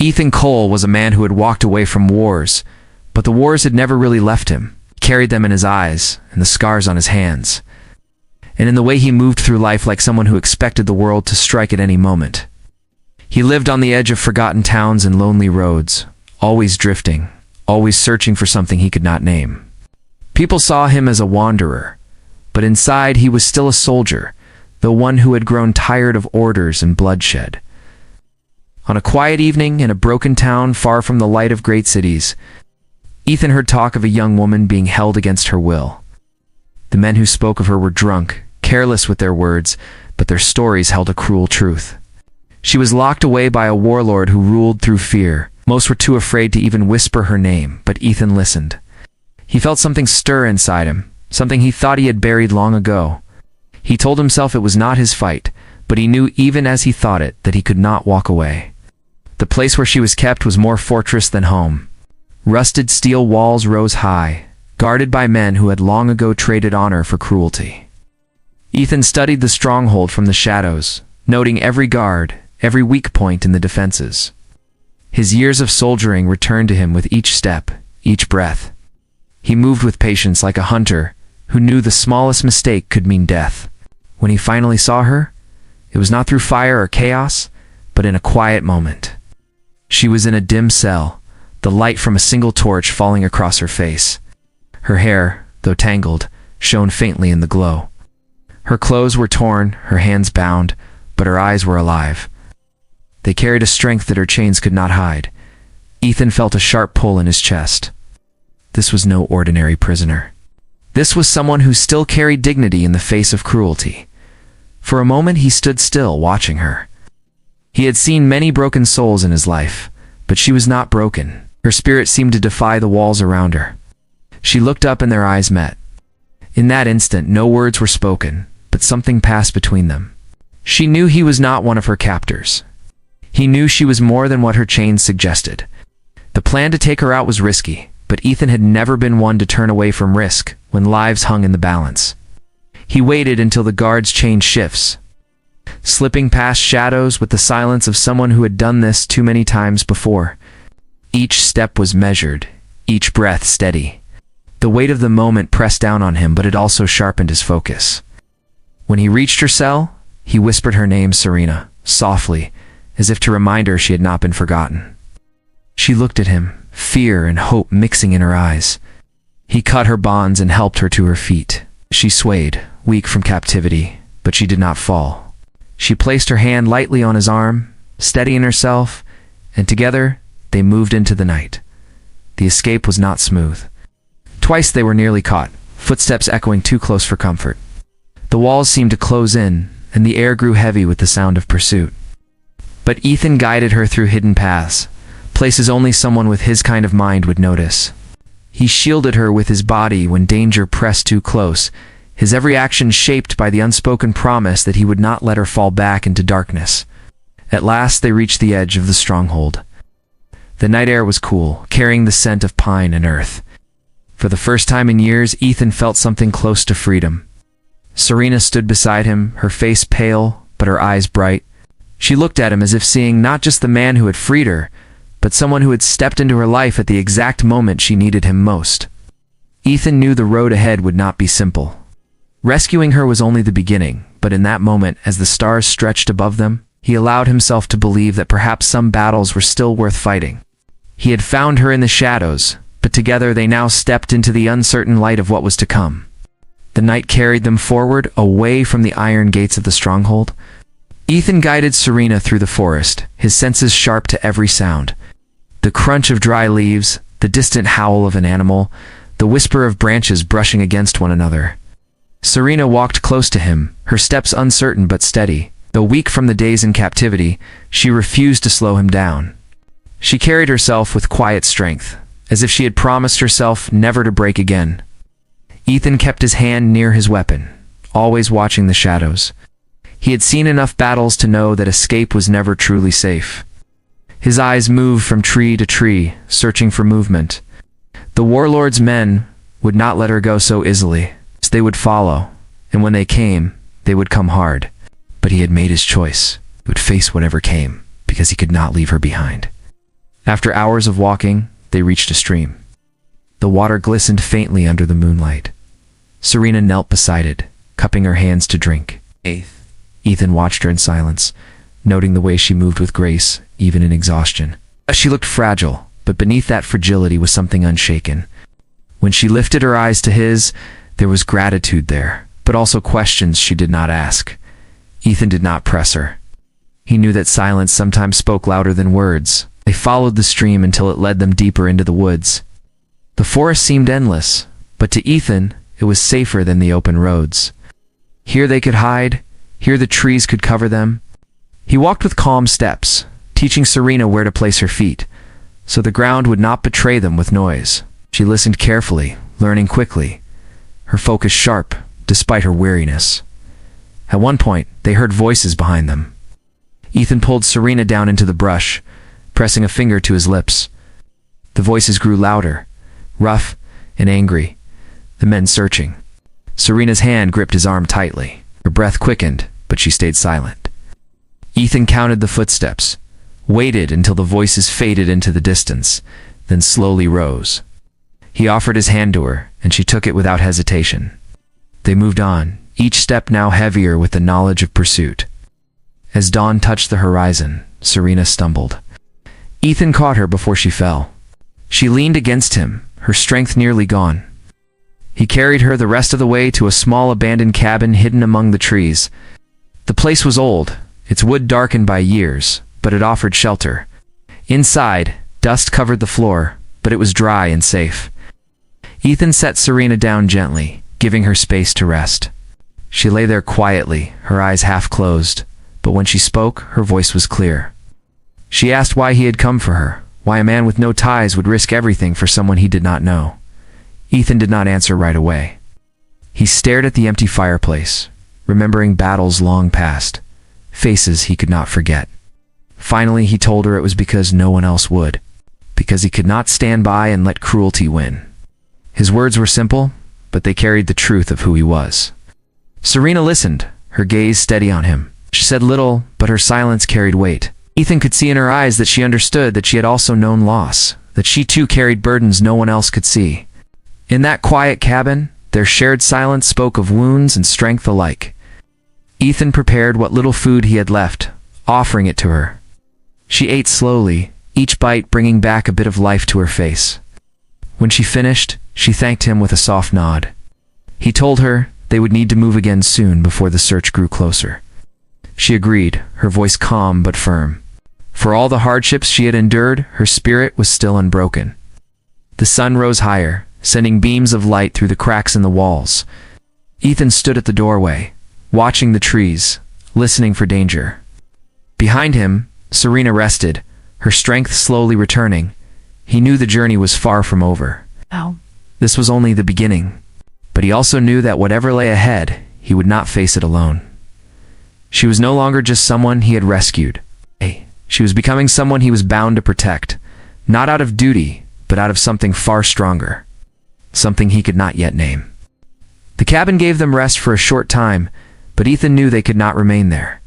Ethan Cole was a man who had walked away from wars, but the wars had never really left him. He carried them in his eyes and the scars on his hands, and in the way he moved through life like someone who expected the world to strike at any moment. He lived on the edge of forgotten towns and lonely roads, always drifting, always searching for something he could not name. People saw him as a wanderer, but inside he was still a soldier, the one who had grown tired of orders and bloodshed. On a quiet evening in a broken town far from the light of great cities, Ethan heard talk of a young woman being held against her will. The men who spoke of her were drunk, careless with their words, but their stories held a cruel truth. She was locked away by a warlord who ruled through fear. Most were too afraid to even whisper her name, but Ethan listened. He felt something stir inside him, something he thought he had buried long ago. He told himself it was not his fight, but he knew even as he thought it that he could not walk away. The place where she was kept was more fortress than home. Rusted steel walls rose high, guarded by men who had long ago traded honor for cruelty. Ethan studied the stronghold from the shadows, noting every guard, every weak point in the defenses. His years of soldiering returned to him with each step, each breath. He moved with patience like a hunter who knew the smallest mistake could mean death. When he finally saw her, it was not through fire or chaos, but in a quiet moment. She was in a dim cell, the light from a single torch falling across her face. Her hair, though tangled, shone faintly in the glow. Her clothes were torn, her hands bound, but her eyes were alive. They carried a strength that her chains could not hide. Ethan felt a sharp pull in his chest. This was no ordinary prisoner. This was someone who still carried dignity in the face of cruelty. For a moment he stood still, watching her. He had seen many broken souls in his life, but she was not broken. Her spirit seemed to defy the walls around her. She looked up and their eyes met. In that instant, no words were spoken, but something passed between them. She knew he was not one of her captors. He knew she was more than what her chains suggested. The plan to take her out was risky, but Ethan had never been one to turn away from risk when lives hung in the balance. He waited until the guards changed shifts, slipping past shadows with the silence of someone who had done this too many times before. Each step was measured, each breath steady. The weight of the moment pressed down on him, but it also sharpened his focus. When he reached her cell, he whispered her name, Serena, softly, as if to remind her she had not been forgotten. She looked at him, fear and hope mixing in her eyes. He cut her bonds and helped her to her feet. She swayed, weak from captivity, but she did not fall. She placed her hand lightly on his arm, steadying herself, and together they moved into the night. The escape was not smooth. Twice they were nearly caught, footsteps echoing too close for comfort. The walls seemed to close in, and the air grew heavy with the sound of pursuit. But Ethan guided her through hidden paths, places only someone with his kind of mind would notice. He shielded her with his body when danger pressed too close, his every action shaped by the unspoken promise that he would not let her fall back into darkness. At last they reached the edge of the stronghold. The night air was cool, carrying the scent of pine and earth. For the first time in years, Ethan felt something close to freedom. Serena stood beside him, her face pale, but her eyes bright. She looked at him as if seeing not just the man who had freed her, but someone who had stepped into her life at the exact moment she needed him most. Ethan knew the road ahead would not be simple. Rescuing her was only the beginning, but in that moment, as the stars stretched above them, he allowed himself to believe that perhaps some battles were still worth fighting. He had found her in the shadows, but together they now stepped into the uncertain light of what was to come. The night carried them forward, away from the iron gates of the stronghold. Ethan guided Serena through the forest, his senses sharp to every sound. The crunch of dry leaves, the distant howl of an animal, the whisper of branches brushing against one another. Serena walked close to him, her steps uncertain but steady. Though weak from the days in captivity, she refused to slow him down. She carried herself with quiet strength, as if she had promised herself never to break again. Ethan kept his hand near his weapon, always watching the shadows. He had seen enough battles to know that escape was never truly safe. His eyes moved from tree to tree, searching for movement. The warlord's men would not let her go so easily. They would follow, and when they came, they would come hard. But he had made his choice. He would face whatever came, because he could not leave her behind. After hours of walking, they reached a stream. The water glistened faintly under the moonlight. Serena knelt beside it, cupping her hands to drink. Ethan watched her in silence, noting the way she moved with grace, even in exhaustion. She looked fragile, but beneath that fragility was something unshaken. When she lifted her eyes to his, there was gratitude there, but also questions she did not ask. Ethan did not press her. He knew that silence sometimes spoke louder than words. They followed the stream until it led them deeper into the woods. The forest seemed endless, but to Ethan, it was safer than the open roads. Here they could hide, here the trees could cover them. He walked with calm steps, teaching Serena where to place her feet, so the ground would not betray them with noise. She listened carefully, learning quickly, her focus sharp, despite her weariness. At one point, they heard voices behind them. Ethan pulled Serena down into the brush, pressing a finger to his lips. The voices grew louder, rough and angry, the men searching. Serena's hand gripped his arm tightly. Her breath quickened, but she stayed silent. Ethan counted the footsteps, waited until the voices faded into the distance, then slowly rose. He offered his hand to her, and she took it without hesitation. They moved on, each step now heavier with the knowledge of pursuit. As dawn touched the horizon, Serena stumbled. Ethan caught her before she fell. She leaned against him, her strength nearly gone. He carried her the rest of the way to a small abandoned cabin hidden among the trees. The place was old, its wood darkened by years, but it offered shelter. Inside, dust covered the floor, but it was dry and safe. Ethan set Serena down gently, giving her space to rest. She lay there quietly, her eyes half closed, but when she spoke, her voice was clear. She asked why he had come for her, why a man with no ties would risk everything for someone he did not know. Ethan did not answer right away. He stared at the empty fireplace, remembering battles long past, faces he could not forget. Finally, he told her it was because no one else would, because he could not stand by and let cruelty win. His words were simple, but they carried the truth of who he was. Serena listened, her gaze steady on him. She said little, but her silence carried weight. Ethan could see in her eyes that she understood that she had also known loss, that she too carried burdens no one else could see. In that quiet cabin, their shared silence spoke of wounds and strength alike. Ethan prepared what little food he had left, offering it to her. She ate slowly, each bite bringing back a bit of life to her face. When she finished, she thanked him with a soft nod. He told her they would need to move again soon before the search grew closer. She agreed, her voice calm but firm. For all the hardships she had endured, her spirit was still unbroken. The sun rose higher, sending beams of light through the cracks in the walls. Ethan stood at the doorway, watching the trees, listening for danger. Behind him, Serena rested, her strength slowly returning. He knew the journey was far from over. This was only the beginning, but he also knew that whatever lay ahead, he would not face it alone. She was no longer just someone he had rescued. She was becoming someone he was bound to protect, not out of duty, but out of something far stronger, something he could not yet name. The cabin gave them rest for a short time, but Ethan knew they could not remain there.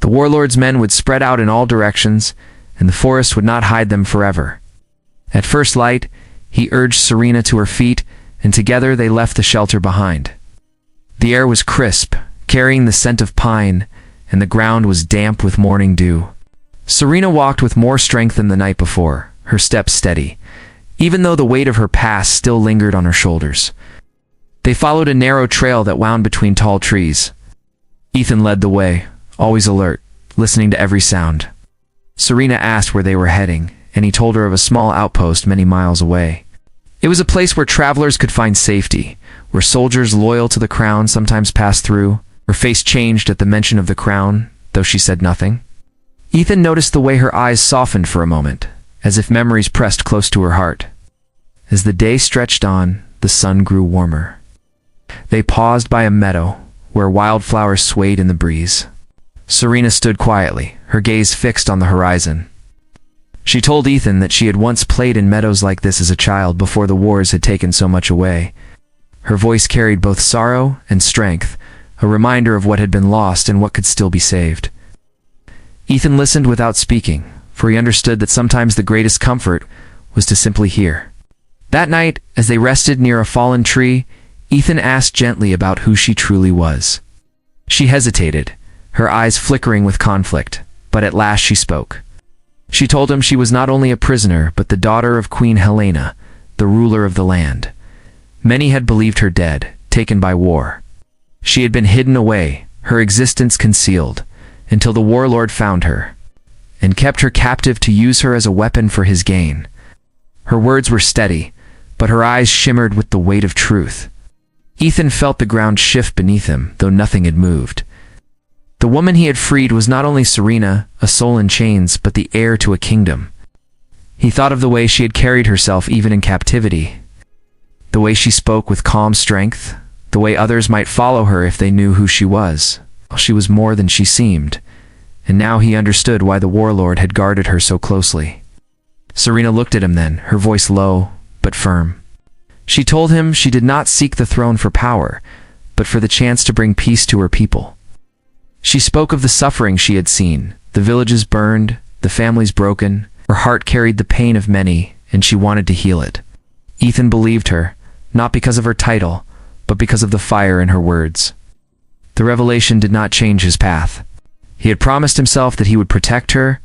The warlord's men would spread out in all directions, and the forest would not hide them forever. At first light, he urged Serena to her feet, and together they left the shelter behind. The air was crisp, carrying the scent of pine, and the ground was damp with morning dew. Serena walked with more strength than the night before, her steps steady, even though the weight of her past still lingered on her shoulders. They followed a narrow trail that wound between tall trees. Ethan led the way, always alert, listening to every sound. Serena asked where they were heading, and he told her of a small outpost many miles away. It was a place where travelers could find safety, where soldiers loyal to the crown sometimes passed through. Her face changed at the mention of the crown, though she said nothing. Ethan noticed the way her eyes softened for a moment, as if memories pressed close to her heart. As the day stretched on, the sun grew warmer. They paused by a meadow, where wildflowers swayed in the breeze. Serena stood quietly, her gaze fixed on the horizon. She told Ethan that she had once played in meadows like this as a child before the wars had taken so much away. Her voice carried both sorrow and strength, a reminder of what had been lost and what could still be saved. Ethan listened without speaking, for he understood that sometimes the greatest comfort was to simply hear. That night, as they rested near a fallen tree, Ethan asked gently about who she truly was. She hesitated, her eyes flickering with conflict, but at last she spoke. She told him she was not only a prisoner, but the daughter of Queen Helena, the ruler of the land. Many had believed her dead, taken by war. She had been hidden away, her existence concealed, until the warlord found her, and kept her captive to use her as a weapon for his gain. Her words were steady, but her eyes shimmered with the weight of truth. Ethan felt the ground shift beneath him, though nothing had moved. The woman he had freed was not only Serena, a soul in chains, but the heir to a kingdom. He thought of the way she had carried herself even in captivity, the way she spoke with calm strength, the way others might follow her if they knew who she was. She was more than she seemed, and now he understood why the warlord had guarded her so closely. Serena looked at him then, her voice low but firm. She told him she did not seek the throne for power, but for the chance to bring peace to her people. She spoke of the suffering she had seen, the villages burned, the families broken. Her heart carried the pain of many, and she wanted to heal it. Ethan believed her, not because of her title, but because of the fire in her words. The revelation did not change his path. He had promised himself that he would protect her,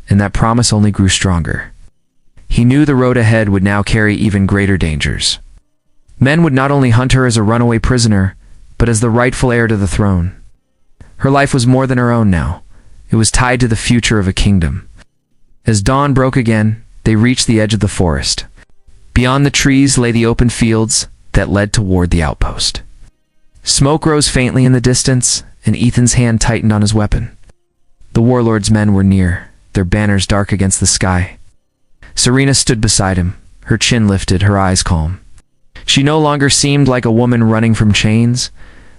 and that promise only grew stronger. He knew the road ahead would now carry even greater dangers. Men would not only hunt her as a runaway prisoner, but as the rightful heir to the throne. Her life was more than her own now. It was tied to the future of a kingdom. As dawn broke again, they reached the edge of the forest. Beyond the trees lay the open fields that led toward the outpost. Smoke rose faintly in the distance, and Ethan's hand tightened on his weapon. The warlord's men were near, their banners dark against the sky. Serena stood beside him, her chin lifted, her eyes calm. She no longer seemed like a woman running from chains,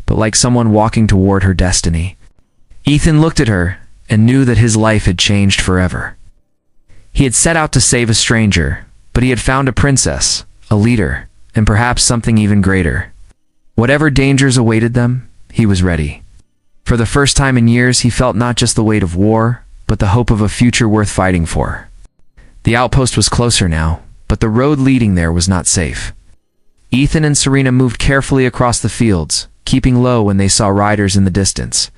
but like someone walking toward her destiny. Ethan looked at her and knew that his life had changed forever. He had set out to save a stranger, but he had found a princess, a leader, and perhaps something even greater. Whatever dangers awaited them, he was ready. For the first time in years, he felt not just the weight of war, but the hope of a future worth fighting for. The outpost was closer now, but the road leading there was not safe. Ethan and Serena moved carefully across the fields, keeping low when they saw riders in the distance.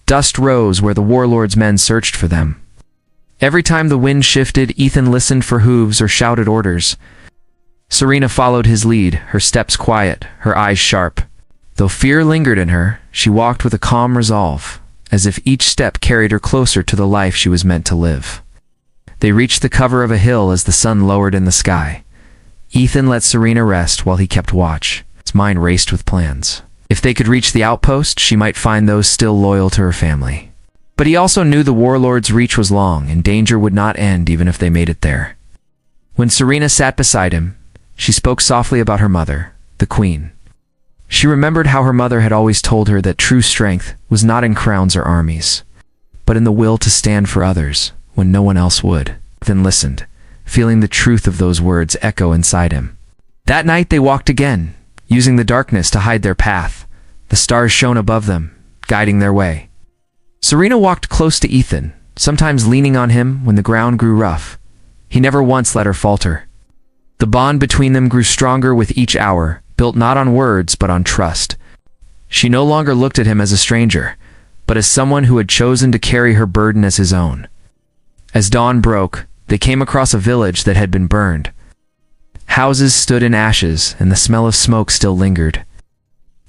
Dust rose where the warlord's men searched for them. Every time the wind shifted, Ethan listened for hooves or shouted orders. Serena followed his lead, her steps quiet, her eyes sharp. Though fear lingered in her, she walked with a calm resolve, as if each step carried her closer to the life she was meant to live. They reached the cover of a hill as the sun lowered in the sky. Ethan let Serena rest while he kept watch. His mind raced with plans. If they could reach the outpost, she might find those still loyal to her family. But he also knew the warlord's reach was long, and danger would not end even if they made it there. When Serena sat beside him, she spoke softly about her mother, the queen. She remembered how her mother had always told her that true strength was not in crowns or armies, but in the will to stand for others when no one else would. Then listened, feeling the truth of those words echo inside him. That night they walked again, using the darkness to hide their path. The stars shone above them, guiding their way. Serena walked close to Ethan, sometimes leaning on him when the ground grew rough. He never once let her falter. The bond between them grew stronger with each hour, built not on words but on trust. She no longer looked at him as a stranger, but as someone who had chosen to carry her burden as his own. As dawn broke, they came across a village that had been burned. Houses stood in ashes, and the smell of smoke still lingered.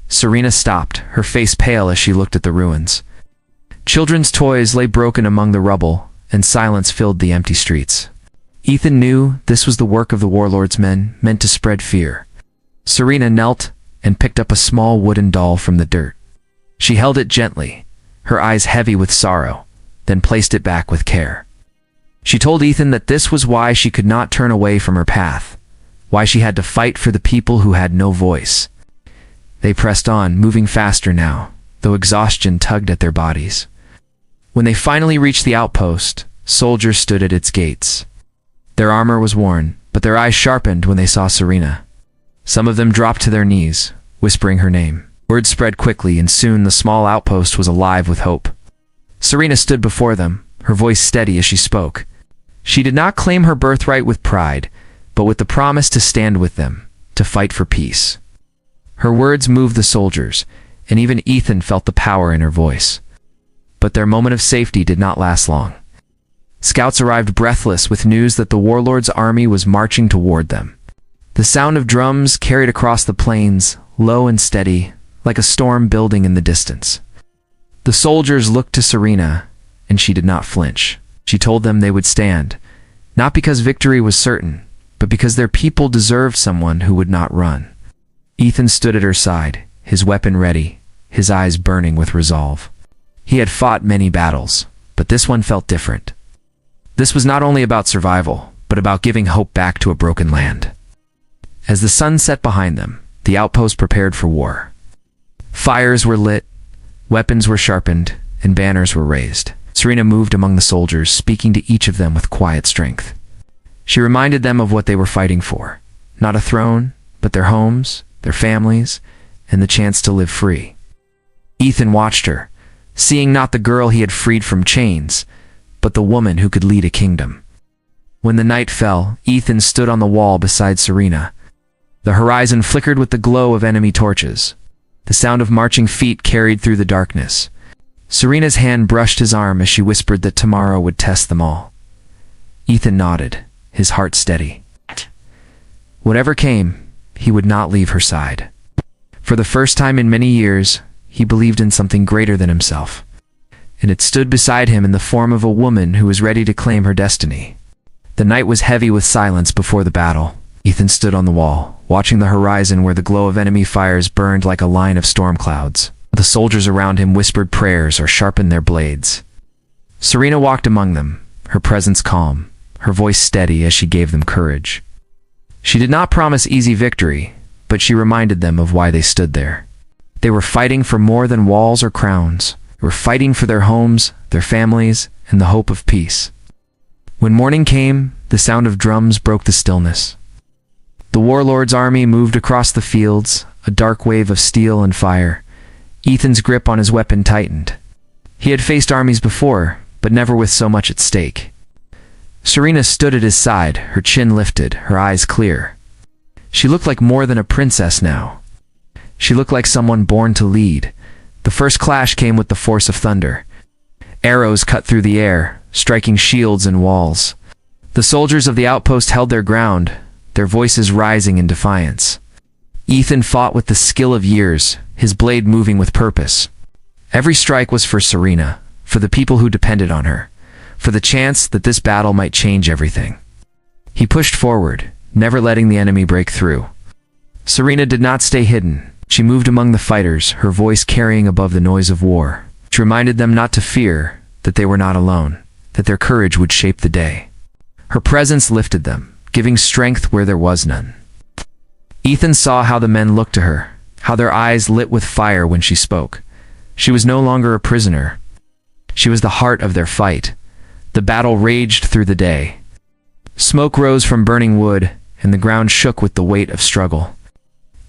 Serena stopped, her face pale as she looked at the ruins. Children's toys lay broken among the rubble, and silence filled the empty streets. Ethan knew this was the work of the warlord's men, meant to spread fear. Serena knelt and picked up a small wooden doll from the dirt. She held it gently, her eyes heavy with sorrow, then placed it back with care. She told Ethan that this was why she could not turn away from her path, why she had to fight for the people who had no voice. They pressed on, moving faster now, though exhaustion tugged at their bodies. When they finally reached the outpost, soldiers stood at its gates. Their armor was worn, but their eyes sharpened when they saw Serena. Some of them dropped to their knees, whispering her name. Word spread quickly, and soon the small outpost was alive with hope. Serena stood before them, her voice steady as she spoke. She did not claim her birthright with pride, but with the promise to stand with them, to fight for peace. Her words moved the soldiers, and even Ethan felt the power in her voice. But their moment of safety did not last long. Scouts arrived breathless with news that the warlord's army was marching toward them. The sound of drums carried across the plains, low and steady, like a storm building in the distance. The soldiers looked to Serena, and she did not flinch. She told them they would stand, not because victory was certain, but because their people deserved someone who would not run. Ethan stood at her side, his weapon ready, his eyes burning with resolve. He had fought many battles, but this one felt different. This was not only about survival, but about giving hope back to a broken land. As the sun set behind them, the outpost prepared for war. Fires were lit, weapons were sharpened, and banners were raised. Serena moved among the soldiers, speaking to each of them with quiet strength. She reminded them of what they were fighting for. Not a throne, but their homes, their families, and the chance to live free. Ethan watched her, seeing not the girl he had freed from chains, but the woman who could lead a kingdom. When the night fell, Ethan stood on the wall beside Serena. The horizon flickered with the glow of enemy torches. The sound of marching feet carried through the darkness. Serena's hand brushed his arm as she whispered that tomorrow would test them all. Ethan nodded, his heart steady. Whatever came, he would not leave her side. For the first time in many years, he believed in something greater than himself, and it stood beside him in the form of a woman who was ready to claim her destiny. The night was heavy with silence before the battle. Ethan stood on the wall, watching the horizon where the glow of enemy fires burned like a line of storm clouds. The soldiers around him whispered prayers or sharpened their blades. Serena walked among them, her presence calm, her voice steady as she gave them courage. She did not promise easy victory, but she reminded them of why they stood there. They were fighting for more than walls or crowns. They were fighting for their homes, their families, and the hope of peace. When morning came, the sound of drums broke the stillness. The warlord's army moved across the fields, a dark wave of steel and fire. Ethan's grip on his weapon tightened. He had faced armies before, but never with so much at stake. Serena stood at his side, her chin lifted, her eyes clear. She looked like more than a princess now. She looked like someone born to lead. The first clash came with the force of thunder. Arrows cut through the air, striking shields and walls. The soldiers of the outpost held their ground, their voices rising in defiance. Ethan fought with the skill of years, his blade moving with purpose. Every strike was for Serena, for the people who depended on her, for the chance that this battle might change everything. He pushed forward, never letting the enemy break through. Serena did not stay hidden. She moved among the fighters, her voice carrying above the noise of war. She reminded them not to fear, that they were not alone, that their courage would shape the day. Her presence lifted them, giving strength where there was none. Ethan saw how the men looked to her, how their eyes lit with fire when she spoke. She was no longer a prisoner. She was the heart of their fight. The battle raged through the day. Smoke rose from burning wood, and the ground shook with the weight of struggle.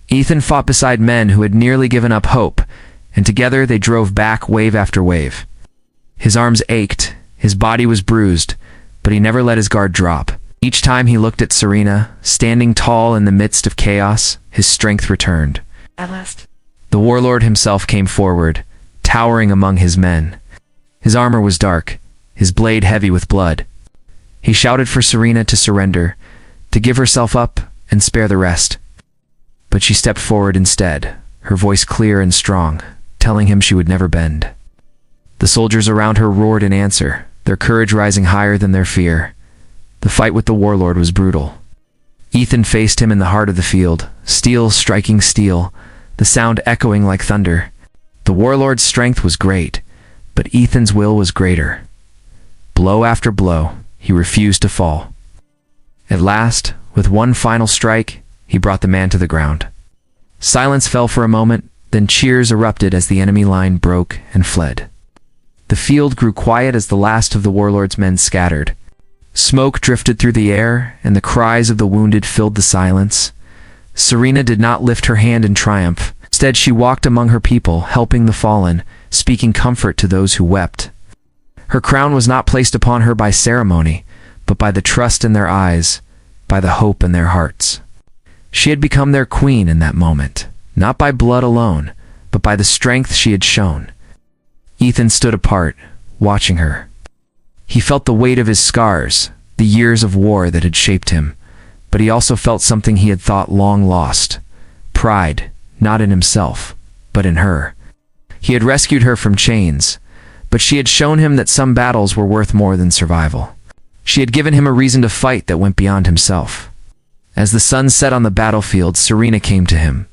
Ethan fought beside men who had nearly given up hope, and together they drove back wave after wave. His arms ached, his body was bruised, but he never let his guard drop. Each time he looked at Serena, standing tall in the midst of chaos, his strength returned. At last. The warlord himself came forward, towering among his men. His armor was dark, his blade heavy with blood. He shouted for Serena to surrender, to give herself up and spare the rest. But she stepped forward instead, her voice clear and strong, telling him she would never bend. The soldiers around her roared in answer, their courage rising higher than their fear. The fight with the warlord was brutal. Ethan faced him in the heart of the field, steel striking steel, the sound echoing like thunder. The warlord's strength was great, but Ethan's will was greater. Blow after blow, he refused to fall. At last, with one final strike, he brought the man to the ground. Silence fell for a moment, then cheers erupted as the enemy line broke and fled. The field grew quiet as the last of the warlord's men scattered. Smoke drifted through the air, and the cries of the wounded filled the silence. Serena did not lift her hand in triumph. Instead, she walked among her people, helping the fallen, speaking comfort to those who wept. Her crown was not placed upon her by ceremony, but by the trust in their eyes, by the hope in their hearts. She had become their queen in that moment, not by blood alone, but by the strength she had shown. Ethan stood apart, watching her. He felt the weight of his scars, the years of war that had shaped him, but he also felt something he had thought long lost: pride, not in himself, but in her. He had rescued her from chains, but she had shown him that some battles were worth more than survival. She had given him a reason to fight that went beyond himself. As the sun set on the battlefield, Serena came to him.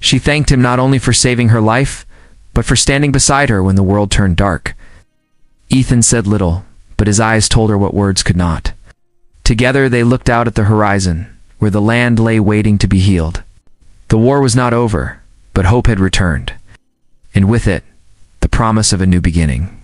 She thanked him not only for saving her life, but for standing beside her when the world turned dark. Ethan said little, but his eyes told her what words could not. Together they looked out at the horizon, where the land lay waiting to be healed. The war was not over, but hope had returned, and with it, the promise of a new beginning.